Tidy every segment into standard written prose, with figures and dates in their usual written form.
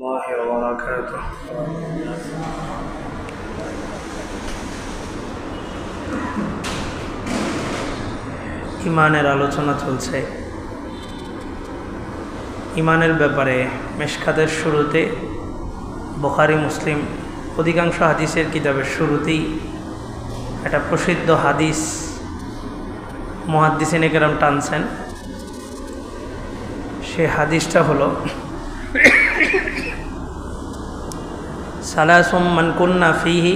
الله وبركاته ইমানের আলোচনা চলছে। ইমানের ব্যাপারে মেশকাতের শুরুতে বুখারী মুসলিম অধিকাংশ হাদিসের কিতাবের শুরুতেই একটা প্রসিদ্ধ হাদিস মুহাদ্দিসিনে কেরাম টানছেন। সে হাদিসটা হলো সালাসুম মান কুন্না ফিহি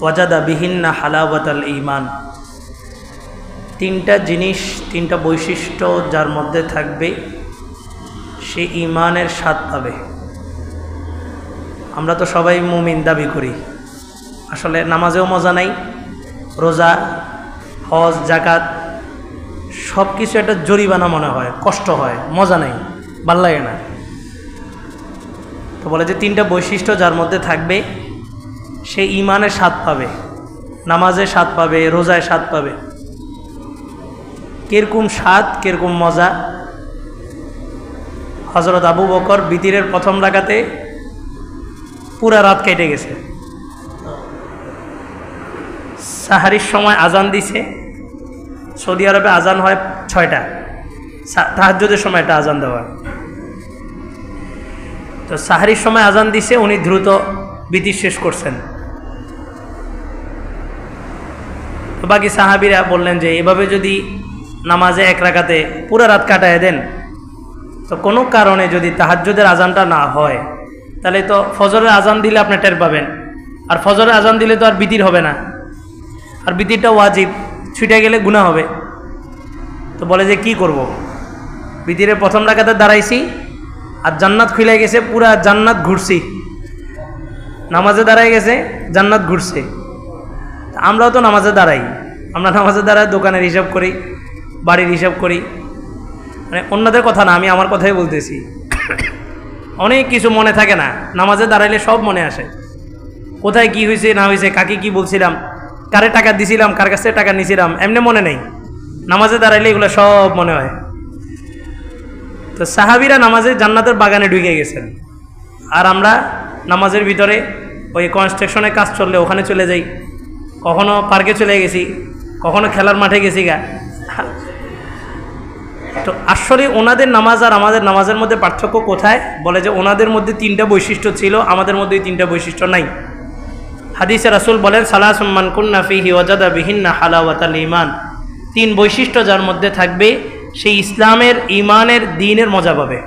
ওয়াজাদা বিহিন্না হালাওয়াতাল ঈমান। তিনটা জিনিস, তিনটা বৈশিষ্ট্য যার মধ্যে থাকবে সে ঈমানের স্বাদ পাবে। আমরা তো সবাই মুমিন দাবি করি, আসলে নামাজেও মজা নাই, রোজা, হজ, যাকাত সব কিছু একটা জরিমানা মনে হয়, কষ্ট হয়, মজা নাই, ভাল লাগে না। তো বলে যে তিনটা বৈশিষ্ট্য যার মধ্যে থাকবে সে ঈমানের স্বাদ পাবে, নামাজের স্বাদ পাবে, রোজায় স্বাদ পাবে। কিরকম স্বাদ, কিরকম মজা? হযরত আবু বকর বিতিরের প্রথম রাকাতে পুরা রাত কেটে গেছে। সাহারির সময় আজান দিছে, সৌদি আরবে আজান হয় 6টা, তাহাজ্জুদের সময় একটা আজান দেওয়া। তো সাহারির সময় আজান দিছে, উনি দ্রুত বিতির শেষ করছেন। তো বাকি সাহাবীরা বললেন যে এভাবে যদি নামাজে এক রাকাতে পুরা রাত কাটায় দেন, তো কোনো কারণে যদি তাহাজ্জুদের আজানটা না হয় তাহলে তো ফজরের আজান দিলে আপনি টের পাবেন, আর ফজরের আজান দিলে তো আর বিতির হবে না, আর বিতিরটা ওয়াজিব, ছুটে গেলে গুনাহ হবে। তো বলে যে কি করব, বিতিরের প্রথম রাকাতে দাঁড়াইছি আর জান্নাত খুলে গেছে, পুরা জান্নাত ঘুরছি, নামাজে দাঁড়ায় গেছে, জান্নাত ঘুরছে। আমরাও তো নামাজে দাঁড়াই, আমরা নামাজে দাঁড়ায় দোকানের হিসাব করি, বাড়ির হিসাব করি, মানে অন্যদের কথা না, আমি আমার কথাই বলতেছি। অনেক কিছু মনে থাকে না, নামাজে দাঁড়াইলে সব মনে আসে, কোথায় কি হয়েছে না হয়েছে, কাকে কি বলছিলাম, কারে টাকা দিছিলাম, কার কাছে টাকা নিছিলাম, এমনি মনে নেই। নামাজে দাঁড়াইলে এগুলো সব মনে হয়। তো সাহাবীরা নামাজে জান্নাতের বাগানে ঢুকে গেছেন, আর আমরা নামাজের ভিতরে ওই কনস্ট্রাকশনের কাজ চললে ওখানে চলে যাই, কখনো পার্কে চলে গেছি, কখনো খেলার মাঠে গেছি গা। তো আসলে ওনাদের নামাজ আর আমাদের নামাজের মধ্যে পার্থক্য কোথায়? বলে যে ওনাদের মধ্যে তিনটা বৈশিষ্ট্য ছিল, আমাদের মধ্যে এই তিনটা বৈশিষ্ট্য নাই। হাদিসে রাসূল বলেন সালাসুম মান কুন্না ফিহি ওয়াজাদা বিহিন্না হালাওয়াতাল ঈমান। তিন বৈশিষ্ট্য যার মধ্যে থাকবে সেই ইসলামের, ঈমানের, দ্বীনের মজা পাবে।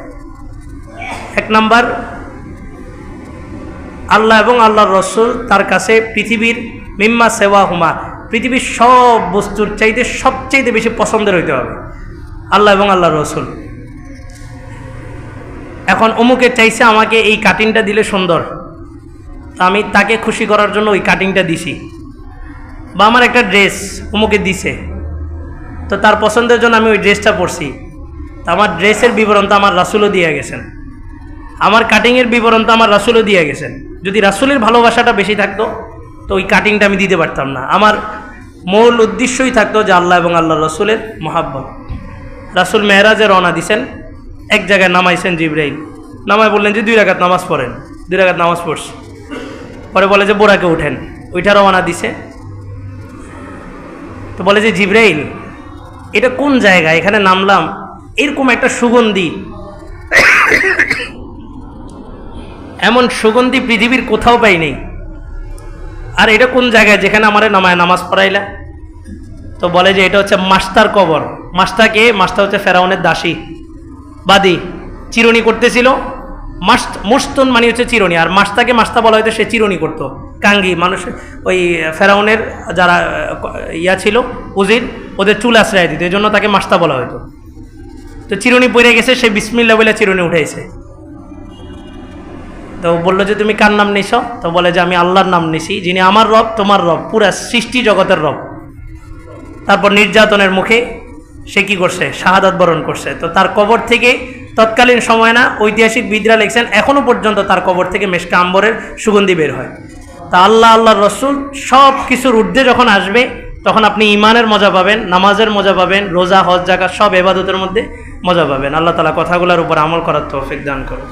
এক নাম্বার, আল্লাহ এবং আল্লাহর রাসূল তার কাছে পৃথিবীর মিম্মা সেওয়াহুমা, পৃথিবীর সব বস্তুর চাইতে সবচাইতে বেশি পছন্দের হইতে হবে আল্লাহ এবং আল্লাহর রাসূল। এখন অমুকে চাইছে আমাকে এই কাটিংটা দিলে সুন্দর, আমি তাকে খুশি করার জন্য ওই কাটিংটা দিছি, বা আমার একটা ড্রেস অমুকে দিছে, তো তার পছন্দের জন্য আমি ওই ড্রেসটা পরছি, তো আমার ড্রেসের বিবরণ তো আমার রাসূলও দিয়ে গেছেন, আমার কাটিংয়ের বিবরণ তো আমার রাসূলও দিয়ে গেছেন। যদি রাসূলের ভালোবাসাটা বেশি থাকতো তো ওই কাটিংটা আমি দিতে পারতাম না। আমার মূল উদ্দেশ্যই থাকতো যে আল্লাহ এবং আল্লাহ রাসূলের মহাব্বত। রাসূল মেরাজে রওনা দিছেন, এক জায়গায় নামাইছেন জিবরাইল, নামায় বললেন যে 2 রাকাত নামাজ পড়েন। 2 রাকাত নামাজ পড়ছে, পরে বলে যে বোরাকে উঠেন, ওইটা রওনা দিছে। তো বলে যে জিবরাইল এটা কোন জায়গা, এখানে নামলাম, এরকম একটা সুগন্ধি, এমন সুগন্ধি পৃথিবীর কোথাও পাই নেই, আর এটা কোন জায়গায় যেখানে আমার নামায় নামাজ পড়াইলা? তো বলে যে এটা হচ্ছে মাস্তার কবর। মাস্তাকে, মাস্তা হচ্ছে ফেরাউনের দাসী, বাদী, চিরুনি করতেছিল। মুস্তুন মানে হচ্ছে চিরুনি, আর মাস্তাকে মাস্তা বলা হয়তো সে চিরুনি করতো, কাঙ্গি মানুষ, ওই ফেরাউনের যারা ইয়া ছিল উজির, ওদের চুল আশ্রয় দিত, এই জন্য তাকে মাস্তা বলা হয়তো। তো চিরুনি পড়ে গেছে, সে বিসমিল্লাহ বলে চিরুনি উঠাইছে। তো বললো যে তুমি কার নাম নিছ? তো বলে যে আমি আল্লাহর নাম নিছি, যিনি আমার রব, তোমার রব, পুরা সৃষ্টি জগতের রব। তারপর নির্যাতনের মুখে সে কি করছে? শাহাদাত বরণ করছে। তো তার কবর থেকে তৎকালীন সময় না, ঐতিহাসিকবিদরা লিখছেন এখনো পর্যন্ত তার কবর থেকে মেশকা আম্বরের সুগন্ধি বের হয়। তা আল্লাহ, আল্লাহর রাসূল সব কিছুর ঊর্ধ্বে যখন আসবে তখন আপনি ঈমানের মজা পাবেন, নামাজের মজা পাবেন, রোজা, হজ, যাকাত সব ইবাদতের মধ্যে মজা পাবেন। আল্লাহ তাআলা কথাগুলোর উপর আমল করার তৌফিক দান করুন।